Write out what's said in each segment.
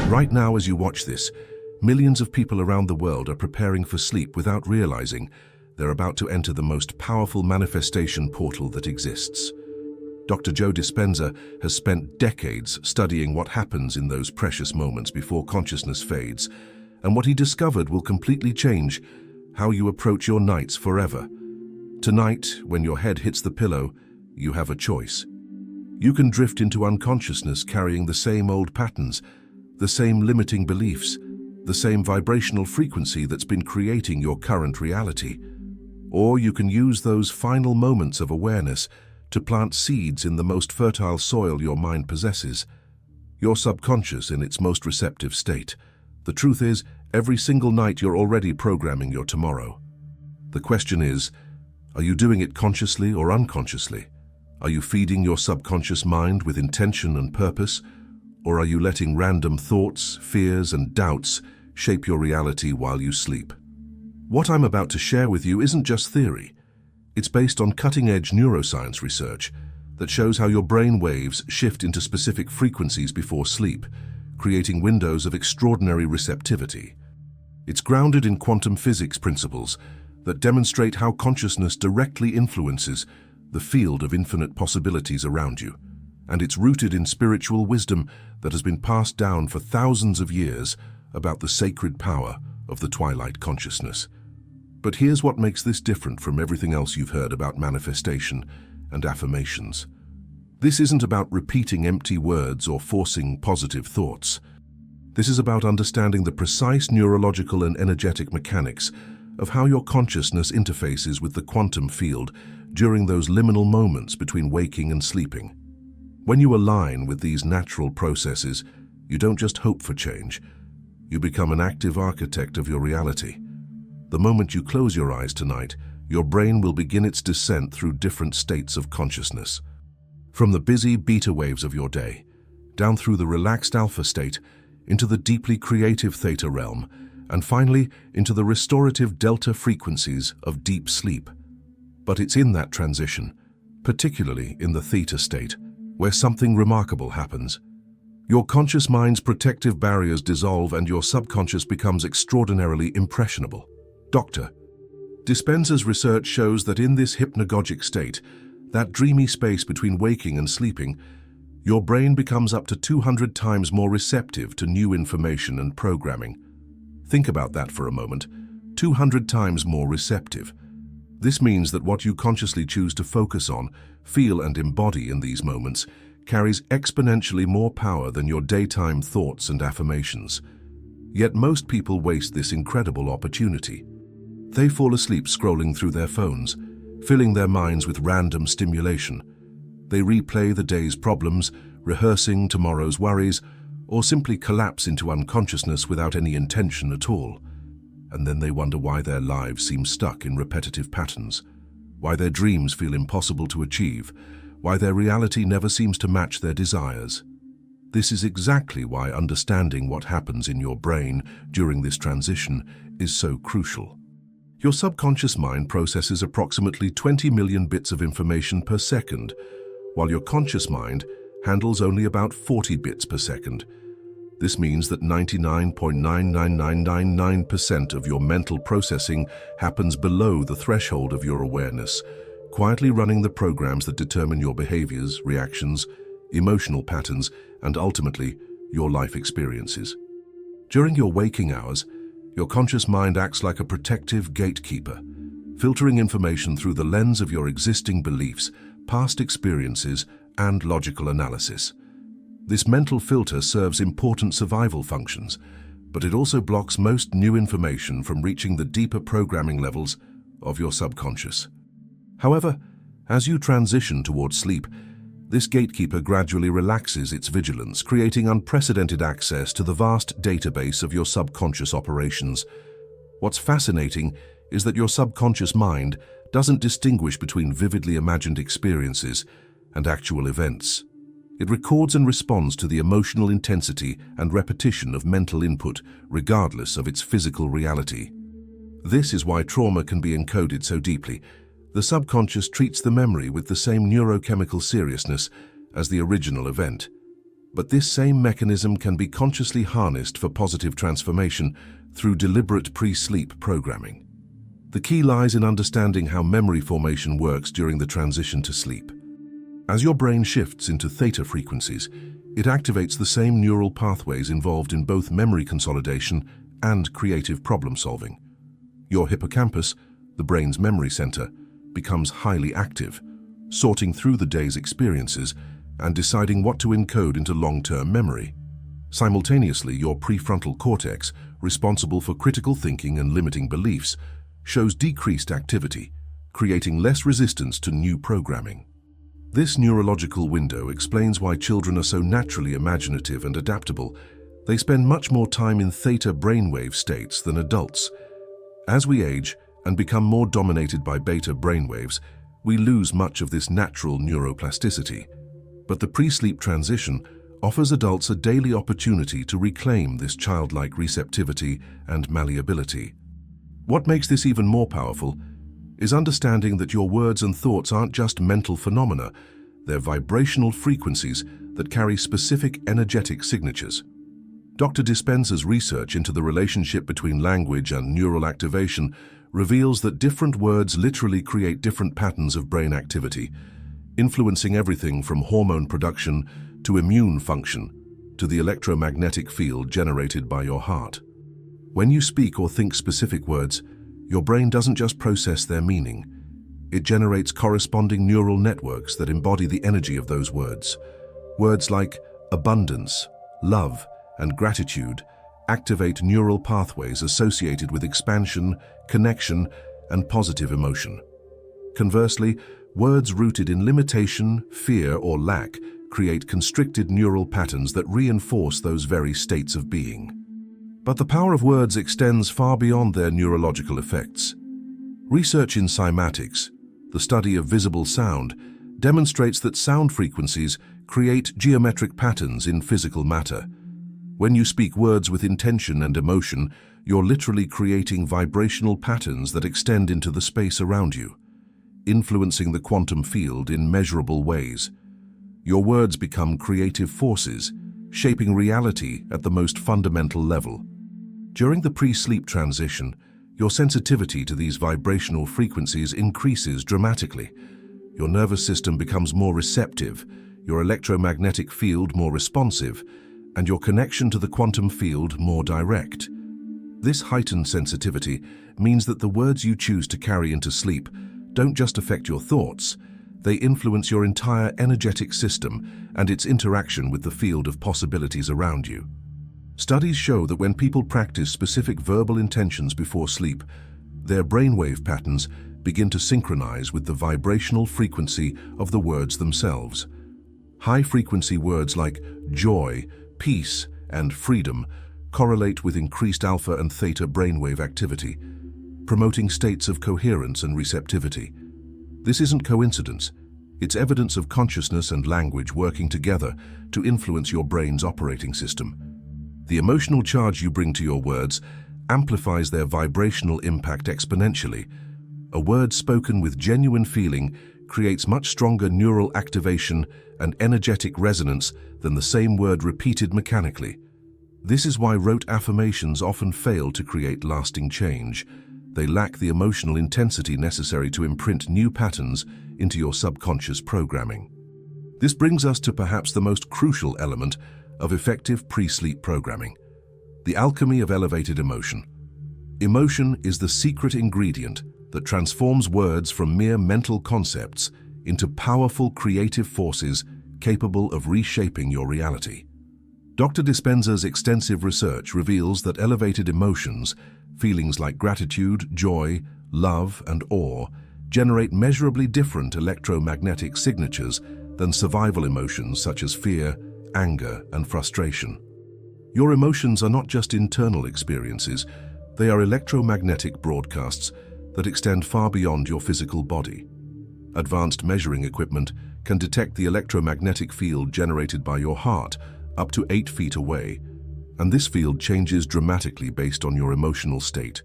Right now, as you watch this, millions of people around the world are preparing for sleep without realizing they're about to enter the most powerful manifestation portal that exists. Dr. Joe Dispenza has spent decades studying what happens in those precious moments before consciousness fades, and what he discovered will completely change how you approach your nights forever. Tonight, when your head hits the pillow, you have a choice. You can drift into unconsciousness carrying the same old patterns, the same limiting beliefs, the same vibrational frequency that's been creating your current reality. Or you can use those final moments of awareness to plant seeds in the most fertile soil your mind possesses, your subconscious in its most receptive state. The truth is, every single night you're already programming your tomorrow. The question is, are you doing it consciously or unconsciously? Are you feeding your subconscious mind with intention and purpose, or are you letting random thoughts, fears, and doubts shape your reality while you sleep? What I'm about to share with you isn't just theory. It's based on cutting-edge neuroscience research that shows how your brain waves shift into specific frequencies before sleep, creating windows of extraordinary receptivity. It's grounded in quantum physics principles that demonstrate how consciousness directly influences the field of infinite possibilities around you, and it's rooted in spiritual wisdom that has been passed down for thousands of years about the sacred power of the twilight consciousness. But here's what makes this different from everything else you've heard about manifestation and affirmations. This isn't about repeating empty words or forcing positive thoughts. This is about understanding the precise neurological and energetic mechanics of how your consciousness interfaces with the quantum field during those liminal moments between waking and sleeping. When you align with these natural processes, you don't just hope for change. You become an active architect of your reality. The moment you close your eyes tonight, your brain will begin its descent through different states of consciousness. From the busy beta waves of your day, down through the relaxed alpha state, into the deeply creative theta realm, and finally into the restorative delta frequencies of deep sleep. But it's in that transition, particularly in the theta state, where something remarkable happens. Your conscious mind's protective barriers dissolve and your subconscious becomes extraordinarily impressionable. Dr. Dispenza's research shows that in this hypnagogic state, that dreamy space between waking and sleeping, your brain becomes up to 200 times more receptive to new information and programming. Think about that for a moment. 200 times more receptive. This means that what you consciously choose to focus on, feel, and embody in these moments carries exponentially more power than your daytime thoughts and affirmations. Yet most people waste this incredible opportunity. They fall asleep scrolling through their phones, filling their minds with random stimulation. They replay the day's problems, rehearsing tomorrow's worries, or simply collapse into unconsciousness without any intention at all. And then they wonder why their lives seem stuck in repetitive patterns, why their dreams feel impossible to achieve, why their reality never seems to match their desires. This is exactly why understanding what happens in your brain during this transition is so crucial. Your subconscious mind processes approximately 20 million bits of information per second, while your conscious mind handles only about 40 bits per second. This means that 99.99999% of your mental processing happens below the threshold of your awareness, quietly running the programs that determine your behaviors, reactions, emotional patterns, and ultimately, your life experiences. During your waking hours, your conscious mind acts like a protective gatekeeper, filtering information through the lens of your existing beliefs, past experiences, and logical analysis. This mental filter serves important survival functions, but it also blocks most new information from reaching the deeper programming levels of your subconscious. However, as you transition towards sleep, this gatekeeper gradually relaxes its vigilance, creating unprecedented access to the vast database of your subconscious operations. What's fascinating is that your subconscious mind doesn't distinguish between vividly imagined experiences and actual events. It records and responds to the emotional intensity and repetition of mental input, regardless of its physical reality. This is why trauma can be encoded so deeply. The subconscious treats the memory with the same neurochemical seriousness as the original event. But this same mechanism can be consciously harnessed for positive transformation through deliberate pre-sleep programming. The key lies in understanding how memory formation works during the transition to sleep. As your brain shifts into theta frequencies, it activates the same neural pathways involved in both memory consolidation and creative problem-solving. Your hippocampus, the brain's memory center, becomes highly active, sorting through the day's experiences and deciding what to encode into long-term memory. Simultaneously, your prefrontal cortex, responsible for critical thinking and limiting beliefs, shows decreased activity, creating less resistance to new programming. This neurological window explains why children are so naturally imaginative and adaptable. They spend much more time in theta brainwave states than adults. As we age and become more dominated by beta brainwaves, we lose much of this natural neuroplasticity. But the pre-sleep transition offers adults a daily opportunity to reclaim this childlike receptivity and malleability. What makes this even more powerful is understanding that your words and thoughts aren't just mental phenomena, they're vibrational frequencies that carry specific energetic signatures. Dr. Dispenza's research into the relationship between language and neural activation reveals that different words literally create different patterns of brain activity, influencing everything from hormone production to immune function to the electromagnetic field generated by your heart. When you speak or think specific words, your brain doesn't just process their meaning. It generates corresponding neural networks that embody the energy of those words. Words like abundance, love, and gratitude activate neural pathways associated with expansion, connection, and positive emotion. Conversely, words rooted in limitation, fear, or lack create constricted neural patterns that reinforce those very states of being. But the power of words extends far beyond their neurological effects. Research in cymatics, the study of visible sound, demonstrates that sound frequencies create geometric patterns in physical matter. When you speak words with intention and emotion, you're literally creating vibrational patterns that extend into the space around you, influencing the quantum field in measurable ways. Your words become creative forces, shaping reality at the most fundamental level. During the pre-sleep transition, your sensitivity to these vibrational frequencies increases dramatically. Your nervous system becomes more receptive, your electromagnetic field more responsive, and your connection to the quantum field more direct. This heightened sensitivity means that the words you choose to carry into sleep don't just affect your thoughts, they influence your entire energetic system and its interaction with the field of possibilities around you. Studies show that when people practice specific verbal intentions before sleep, their brainwave patterns begin to synchronize with the vibrational frequency of the words themselves. High-frequency words like joy, peace, and freedom correlate with increased alpha and theta brainwave activity, promoting states of coherence and receptivity. This isn't coincidence. It's evidence of consciousness and language working together to influence your brain's operating system. The emotional charge you bring to your words amplifies their vibrational impact exponentially. A word spoken with genuine feeling creates much stronger neural activation and energetic resonance than the same word repeated mechanically. This is why rote affirmations often fail to create lasting change. They lack the emotional intensity necessary to imprint new patterns into your subconscious programming. This brings us to perhaps the most crucial element of effective pre-sleep programming: the alchemy of elevated emotion. Emotion is the secret ingredient that transforms words from mere mental concepts into powerful creative forces capable of reshaping your reality. Dr. Dispenza's extensive research reveals that elevated emotions, feelings like gratitude, joy, love, and awe, generate measurably different electromagnetic signatures than survival emotions such as fear, anger, and frustration. Your emotions are not just internal experiences, they are electromagnetic broadcasts that extend far beyond your physical body. Advanced measuring equipment can detect the electromagnetic field generated by your heart up to 8 feet away, and this field changes dramatically based on your emotional state.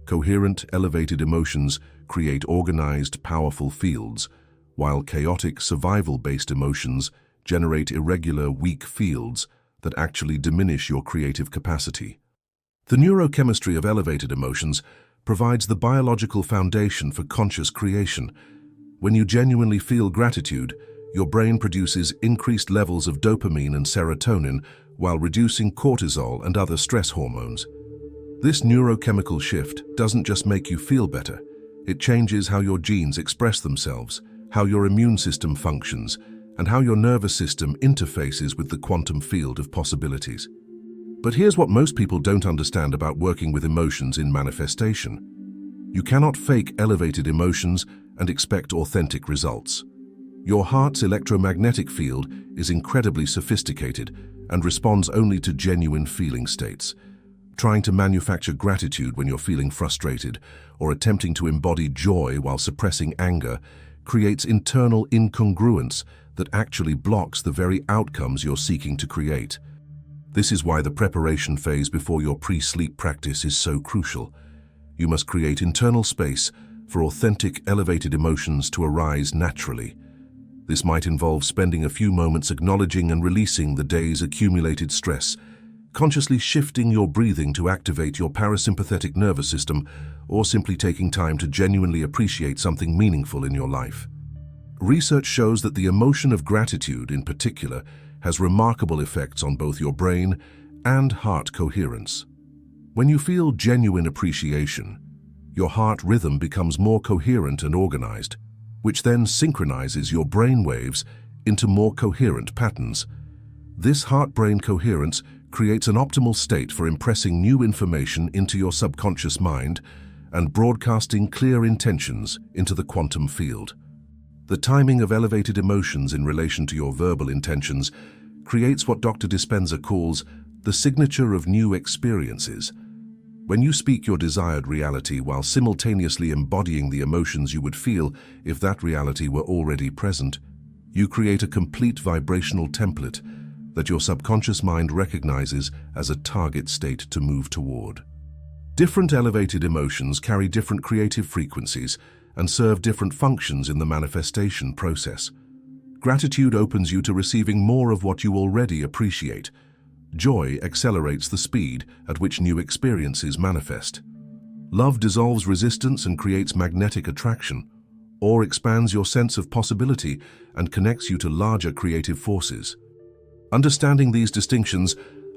Coherent, elevated emotions create organized, powerful fields, while chaotic, survival-based emotions generate irregular, weak fields that actually diminish your creative capacity. The neurochemistry of elevated emotions provides the biological foundation for conscious creation. When you genuinely feel gratitude, your brain produces increased levels of dopamine and serotonin while reducing cortisol and other stress hormones. This neurochemical shift doesn't just make you feel better, it changes how your genes express themselves, how your immune system functions, and how your nervous system interfaces with the quantum field of possibilities. But here's what most people don't understand about working with emotions in manifestation. You cannot fake elevated emotions and expect authentic results. Your heart's electromagnetic field is incredibly sophisticated and responds only to genuine feeling states. Trying to manufacture gratitude when you're feeling frustrated or attempting to embody joy while suppressing anger creates internal incongruence that actually blocks the very outcomes you're seeking to create. This is why the preparation phase before your pre-sleep practice is so crucial. You must create internal space for authentic, elevated emotions to arise naturally. This might involve spending a few moments acknowledging and releasing the day's accumulated stress, consciously shifting your breathing to activate your parasympathetic nervous system, or simply taking time to genuinely appreciate something meaningful in your life. Research shows that the emotion of gratitude, in particular, has remarkable effects on both your brain and heart coherence. When you feel genuine appreciation, your heart rhythm becomes more coherent and organized, which then synchronizes your brain waves into more coherent patterns. This heart-brain coherence creates an optimal state for impressing new information into your subconscious mind and broadcasting clear intentions into the quantum field. The timing of elevated emotions in relation to your verbal intentions creates what Dr. Dispenza calls the signature of new experiences. When you speak your desired reality while simultaneously embodying the emotions you would feel if that reality were already present, you create a complete vibrational template that your subconscious mind recognizes as a target state to move toward. Different elevated emotions carry different creative frequencies and serve different functions in the manifestation process. Gratitude opens you to receiving more of what you already appreciate. Joy accelerates the speed at which new experiences manifest. Love dissolves resistance and creates magnetic attraction, or expands your sense of possibility and connects you to larger creative forces. Understanding these distinctions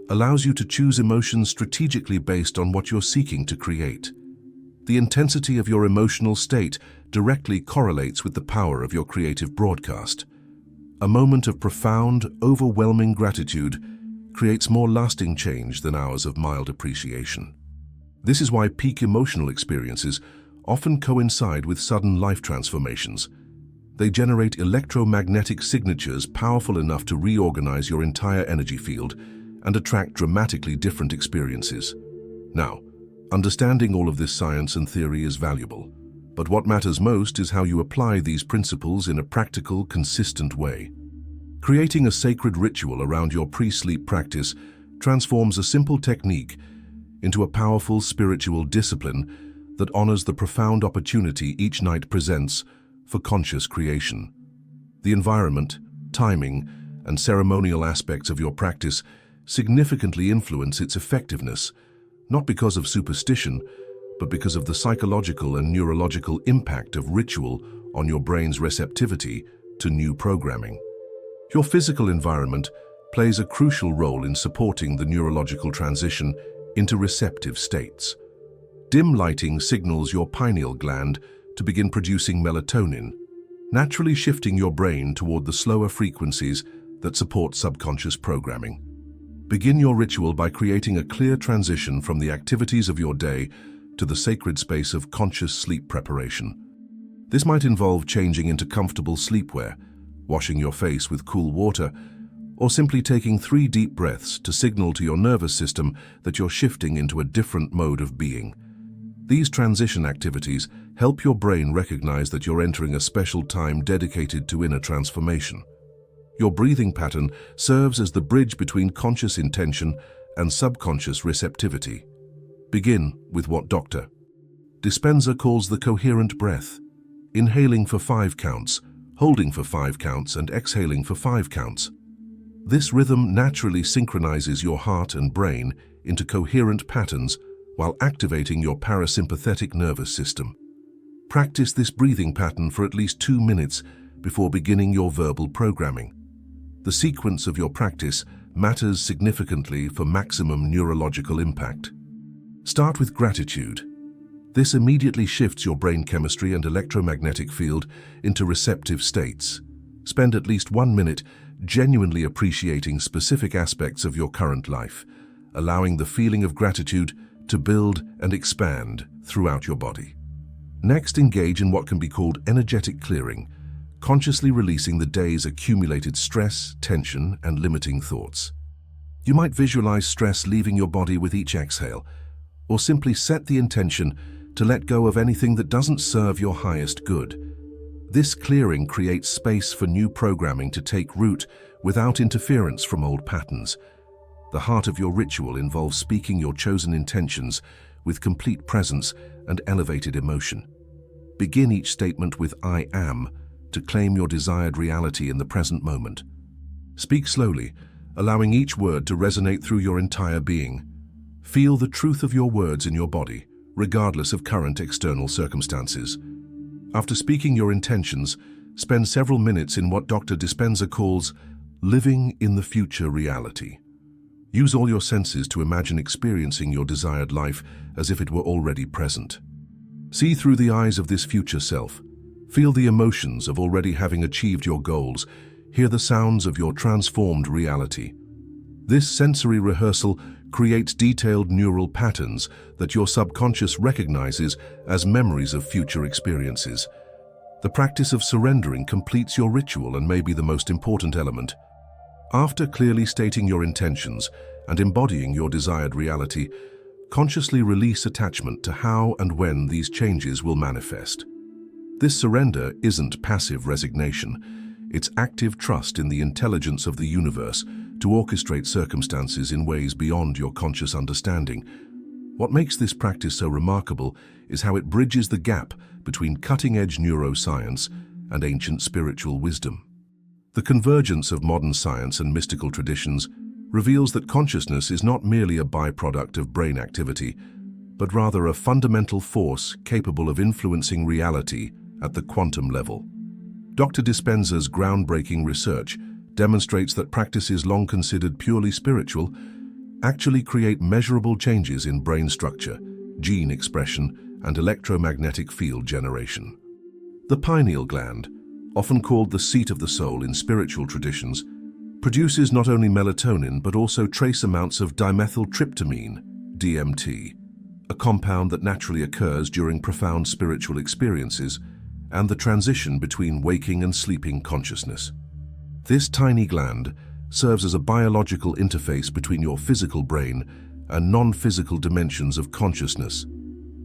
allows you to choose emotions strategically based on what you're seeking to create. The intensity of your emotional state directly correlates with the power of your creative broadcast. A moment of profound, overwhelming gratitude creates more lasting change than hours of mild appreciation. This is why peak emotional experiences often coincide with sudden life transformations. They generate electromagnetic signatures powerful enough to reorganize your entire energy field and attract dramatically different experiences. Now, understanding all of this science and theory is valuable, but what matters most is how you apply these principles in a practical, consistent way. Creating a sacred ritual around your pre-sleep practice transforms a simple technique into a powerful spiritual discipline that honors the profound opportunity each night presents for conscious creation. The environment, timing, and ceremonial aspects of your practice significantly influence its effectiveness, not because of superstition, but because of the psychological and neurological impact of ritual on your brain's receptivity to new programming. Your physical environment plays a crucial role in supporting the neurological transition into receptive states. Dim lighting signals your pineal gland to begin producing melatonin, naturally shifting your brain toward the slower frequencies that support subconscious programming. Begin your ritual by creating a clear transition from the activities of your day to the sacred space of conscious sleep preparation. This might involve changing into comfortable sleepwear, washing your face with cool water, or simply taking 3 deep breaths to signal to your nervous system that you're shifting into a different mode of being. These transition activities help your brain recognize that you're entering a special time dedicated to inner transformation. Your breathing pattern serves as the bridge between conscious intention and subconscious receptivity. Begin with what Dr. Dispenza calls the coherent breath, inhaling for 5 counts, holding for 5 counts, and exhaling for 5 counts. This rhythm naturally synchronizes your heart and brain into coherent patterns while activating your parasympathetic nervous system. Practice this breathing pattern for at least 2 minutes before beginning your verbal programming. The sequence of your practice matters significantly for maximum neurological impact. Start with gratitude. This immediately shifts your brain chemistry and electromagnetic field into receptive states. Spend at least 1 minute genuinely appreciating specific aspects of your current life, allowing the feeling of gratitude to build and expand throughout your body. Next, engage in what can be called energetic clearing, consciously releasing the day's accumulated stress, tension, and limiting thoughts. You might visualize stress leaving your body with each exhale, or simply set the intention to let go of anything that doesn't serve your highest good. This clearing creates space for new programming to take root without interference from old patterns. The heart of your ritual involves speaking your chosen intentions with complete presence and elevated emotion. Begin each statement with "I am" to claim your desired reality in the present moment. Speak slowly, allowing each word to resonate through your entire being. Feel the truth of your words in your body, regardless of current external circumstances. After speaking your intentions, spend several minutes in what Dr. Dispenza calls living in the future reality. Use all your senses to imagine experiencing your desired life as if it were already present. See through the eyes of this future self. Feel the emotions of already having achieved your goals. Hear the sounds of your transformed reality. This sensory rehearsal creates detailed neural patterns that your subconscious recognizes as memories of future experiences. The practice of surrendering completes your ritual and may be the most important element. After clearly stating your intentions and embodying your desired reality, consciously release attachment to how and when these changes will manifest. This surrender isn't passive resignation, it's active trust in the intelligence of the universe to orchestrate circumstances in ways beyond your conscious understanding. What makes this practice so remarkable is how it bridges the gap between cutting-edge neuroscience and ancient spiritual wisdom. The convergence of modern science and mystical traditions reveals that consciousness is not merely a byproduct of brain activity, but rather a fundamental force capable of influencing reality at the quantum level. Dr. Dispenza's groundbreaking research demonstrates that practices long considered purely spiritual actually create measurable changes in brain structure, gene expression, and electromagnetic field generation. The pineal gland, often called the seat of the soul in spiritual traditions, produces not only melatonin but also trace amounts of dimethyltryptamine, DMT, a compound that naturally occurs during profound spiritual experiences and the transition between waking and sleeping consciousness. This tiny gland serves as a biological interface between your physical brain and non-physical dimensions of consciousness,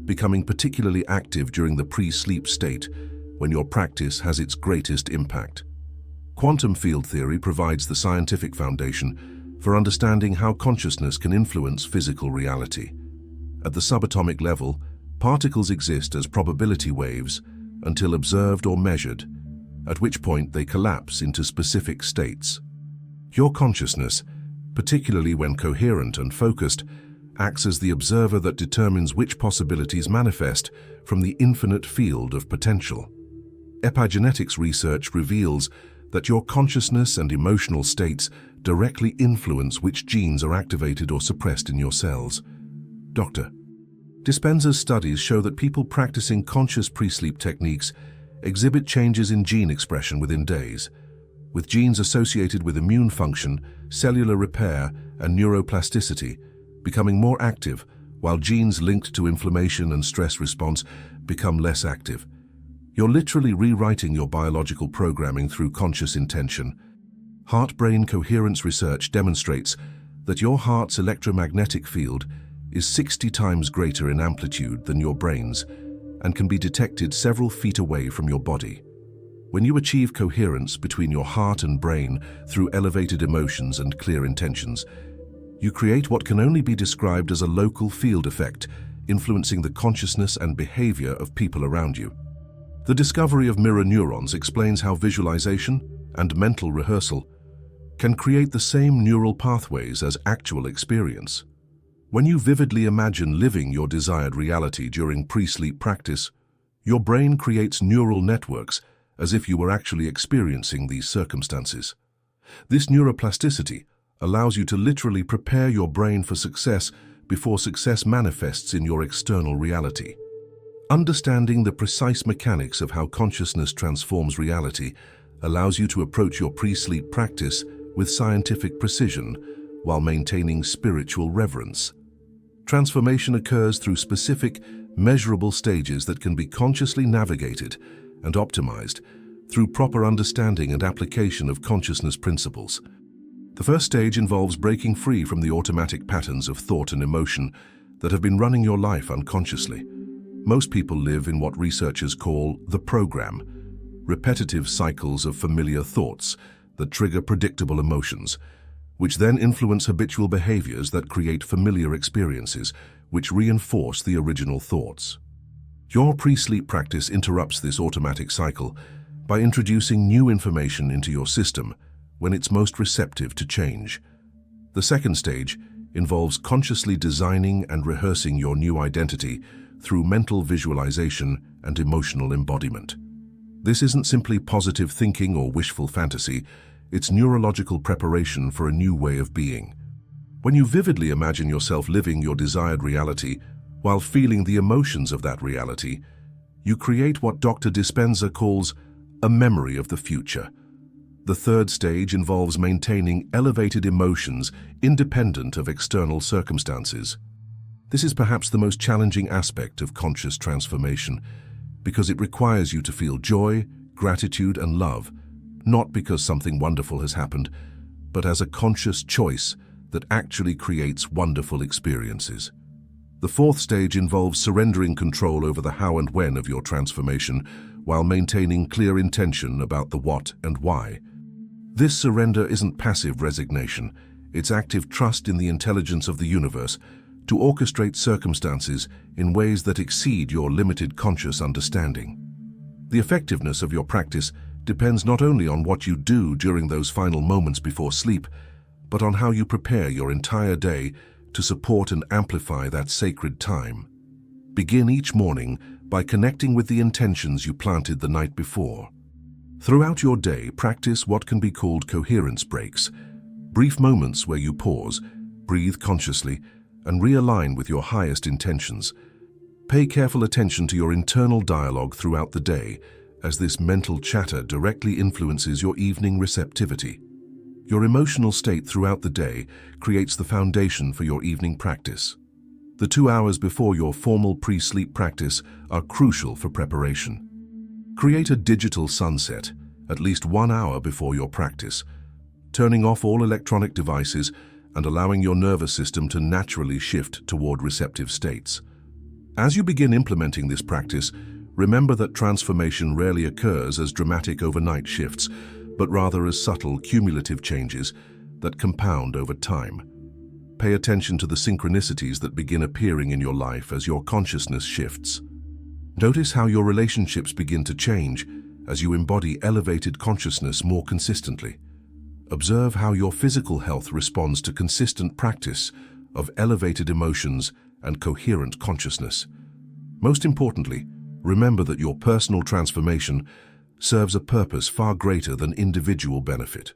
becoming particularly active during the pre-sleep state when your practice has its greatest impact. Quantum field theory provides the scientific foundation for understanding how consciousness can influence physical reality. At the subatomic level, particles exist as probability waves until observed or measured, at which point they collapse into specific states. Your consciousness, particularly when coherent and focused, acts as the observer that determines which possibilities manifest from the infinite field of potential. Epigenetics research reveals that your consciousness and emotional states directly influence which genes are activated or suppressed in your cells. Dr. Dispenza's studies show that people practicing conscious pre-sleep techniques exhibit changes in gene expression within days, with genes associated with immune function, cellular repair, and neuroplasticity becoming more active, while genes linked to inflammation and stress response become less active. You're literally rewriting your biological programming through conscious intention. Heart-brain coherence research demonstrates that your heart's electromagnetic field is 60 times greater in amplitude than your brain's and can be detected several feet away from your body. When you achieve coherence between your heart and brain through elevated emotions and clear intentions, you create what can only be described as a local field effect, influencing the consciousness and behavior of people around you. The discovery of mirror neurons explains how visualization and mental rehearsal can create the same neural pathways as actual experience. When you vividly imagine living your desired reality during pre-sleep practice, your brain creates neural networks as if you were actually experiencing these circumstances. This neuroplasticity allows you to literally prepare your brain for success before success manifests in your external reality. Understanding the precise mechanics of how consciousness transforms reality allows you to approach your pre-sleep practice with scientific precision while maintaining spiritual reverence. Transformation occurs through specific, measurable stages that can be consciously navigated and optimized through proper understanding and application of consciousness principles. The first stage involves breaking free from the automatic patterns of thought and emotion that have been running your life unconsciously. Most people live in what researchers call the program, repetitive cycles of familiar thoughts that trigger predictable emotions, which then influence habitual behaviors that create familiar experiences, which reinforce the original thoughts. Your pre-sleep practice interrupts this automatic cycle by introducing new information into your system when it's most receptive to change. The second stage involves consciously designing and rehearsing your new identity through mental visualization and emotional embodiment. This isn't simply positive thinking or wishful fantasy, it's neurological preparation for a new way of being. When you vividly imagine yourself living your desired reality while feeling the emotions of that reality, you create what Dr. Dispenza calls a memory of the future. The third stage involves maintaining elevated emotions independent of external circumstances. This is perhaps the most challenging aspect of conscious transformation because it requires you to feel joy, gratitude, and love, not because something wonderful has happened, but as a conscious choice that actually creates wonderful experiences. The fourth stage involves surrendering control over the how and when of your transformation while maintaining clear intention about the what and why. This surrender isn't passive resignation, it's active trust in the intelligence of the universe to orchestrate circumstances in ways that exceed your limited conscious understanding. The effectiveness of your practice depends not only on what you do during those final moments before sleep, but on how you prepare your entire day to support and amplify that sacred time. Begin each morning by connecting with the intentions you planted the night before. Throughout your day, practice what can be called coherence breaks, brief moments where you pause, breathe consciously, and realign with your highest intentions. Pay careful attention to your internal dialogue throughout the day, as this mental chatter directly influences your evening receptivity. Your emotional state throughout the day creates the foundation for your evening practice. The 2 hours before your formal pre-sleep practice are crucial for preparation. Create a digital sunset at least 1 hour before your practice, turning off all electronic devices and allowing your nervous system to naturally shift toward receptive states. As you begin implementing this practice, remember that transformation rarely occurs as dramatic overnight shifts, but rather as subtle, cumulative changes that compound over time. Pay attention to the synchronicities that begin appearing in your life as your consciousness shifts. Notice how your relationships begin to change as you embody elevated consciousness more consistently. Observe how your physical health responds to consistent practice of elevated emotions and coherent consciousness. Most importantly, remember that your personal transformation serves a purpose far greater than individual benefit.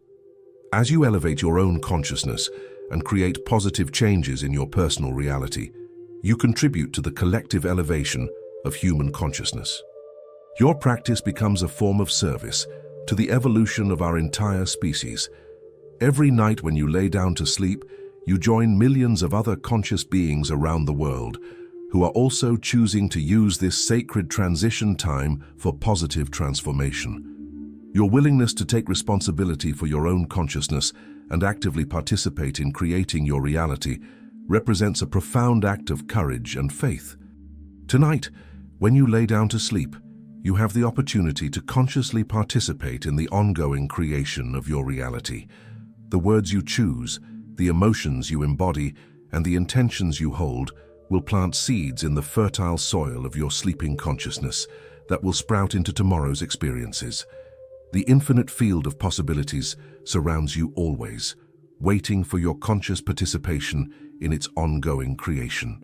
As you elevate your own consciousness and create positive changes in your personal reality, you contribute to the collective elevation of human consciousness. Your practice becomes a form of service to the evolution of our entire species. Every night when you lay down to sleep, you join millions of other conscious beings around the world who are also choosing to use this sacred transition time for positive transformation. Your willingness to take responsibility for your own consciousness and actively participate in creating your reality represents a profound act of courage and faith. Tonight, when you lay down to sleep, you have the opportunity to consciously participate in the ongoing creation of your reality. The words you choose, the emotions you embody, and the intentions you hold will plant seeds in the fertile soil of your sleeping consciousness that will sprout into tomorrow's experiences. The infinite field of possibilities surrounds you always, waiting for your conscious participation in its ongoing creation.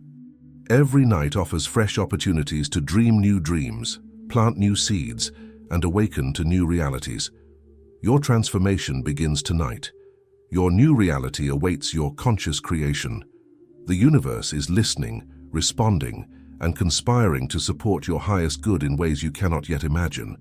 Every night offers fresh opportunities to dream new dreams, plant new seeds, and awaken to new realities. Your transformation begins tonight. Your new reality awaits your conscious creation. The universe is listening, responding, and conspiring to support your highest good in ways you cannot yet imagine.